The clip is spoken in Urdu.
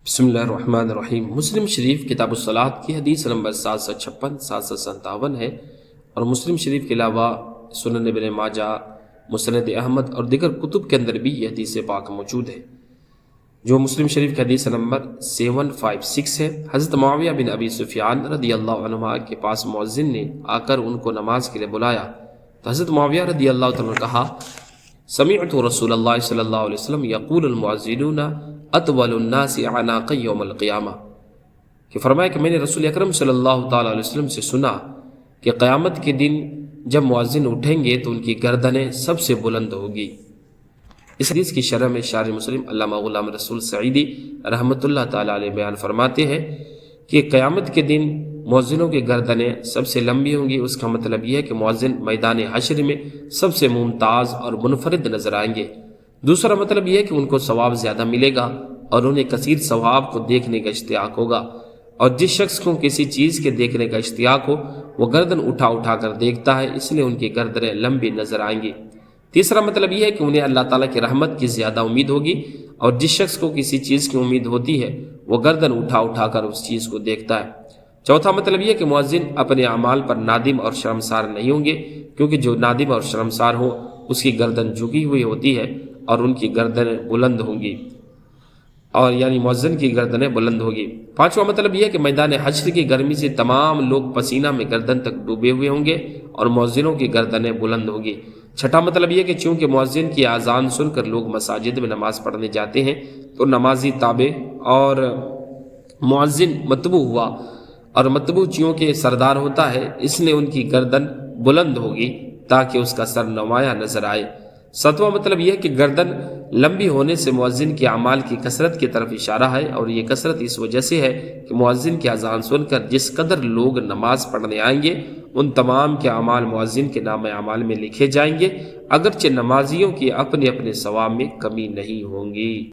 بسم اللہ الرحمن الرحیم۔ مسلم شریف کتاب الصلاۃ کی حدیث نمبر 756 757 ہے، اور مسلم شریف کے علاوہ سنن ابن ماجہ، مسند احمد اور دیگر کتب کے اندر بھی یہ حدیث پاک موجود ہے، جو مسلم شریف کی حدیث نمبر 756 ہے۔ حضرت معاویہ بن ابی سفیان رضی اللہ عنہ کے پاس مؤذن نے آ کر ان کو نماز کے لیے بلایا، تو حضرت معاویہ رضی اللہ عنہ نے کہا: سمعت رسول اللہ صلی اللہ علیہ وسلم یقول المؤذنون اطول الناس اعناقا یوم القیامہ، کہ فرمایا کہ میں نے رسول اکرم صلی اللہ تعالیٰ علیہ وسلم سے سنا کہ قیامت کے دن جب مؤذن اٹھیں گے تو ان کی گردنیں سب سے بلند ہوگی۔ اس حدیث کی شرح میں شارح مسلم علامہ غلام رسول سعیدی رحمۃ اللہ تعالیٰ علیہ بیان فرماتے ہیں کہ قیامت کے دن مؤذنوں کی گردنیں سب سے لمبی ہوں گی۔ اس کا مطلب یہ ہے کہ مؤذن میدان حشر میں سب سے ممتاز اور منفرد نظر آئیں گے۔ دوسرا مطلب یہ ہے کہ ان کو ثواب زیادہ ملے گا اور انہیں کثیر ثواب کو دیکھنے کا اشتیاق ہوگا، اور جس شخص کو کسی چیز کے دیکھنے کا اشتیاق ہو وہ گردن اٹھا اٹھا کر دیکھتا ہے، اس لیے ان کی گردنیں لمبی نظر آئیں گی۔ تیسرا مطلب یہ ہے کہ انہیں اللہ تعالیٰ کی رحمت کی زیادہ امید ہوگی، اور جس شخص کو کسی چیز کی امید ہوتی ہے وہ گردن اٹھا اٹھا کر اس چیز کو دیکھتا ہے۔ چوتھا مطلب یہ کہ مؤذن اپنے اعمال پر نادم اور شرمسار نہیں ہوں گے، کیونکہ جو نادم اور شرمسار ہو اس کی گردن جھکی ہوئی ہوتی ہے اور ان کی گردنیں بلند ہوں گی، اور یعنی مؤذن کی گردنیں بلند ہوگی۔ پانچواں مطلب یہ ہے کہ میدان حشر کی گرمی سے تمام لوگ پسینہ میں گردن تک ڈوبے ہوئے ہوں گے اور مؤذنوں کی گردنیں بلند ہوں گی۔ چھٹا مطلب یہ کہ چونکہ مؤذن کی اذان سن کر لوگ مساجد میں نماز پڑھنے جاتے ہیں تو نمازی تابع اور مؤذن متبوع ہوا، اور متبوع چونکہ سردار ہوتا ہے اس لیے ان کی گردن بلند ہوگی تاکہ اس کا سر نمایاں نظر آئے۔ ساتواں مطلب یہ ہے کہ گردن لمبی ہونے سے مؤذن کے اعمال کی کثرت کی طرف اشارہ ہے، اور یہ کثرت اس وجہ سے ہے کہ مؤذن کی اذان سن کر جس قدر لوگ نماز پڑھنے آئیں گے ان تمام کے اعمال مؤذن کے نام اعمال میں لکھے جائیں گے، اگرچہ نمازیوں کی اپنے اپنے ثواب میں کمی نہیں ہوں گی۔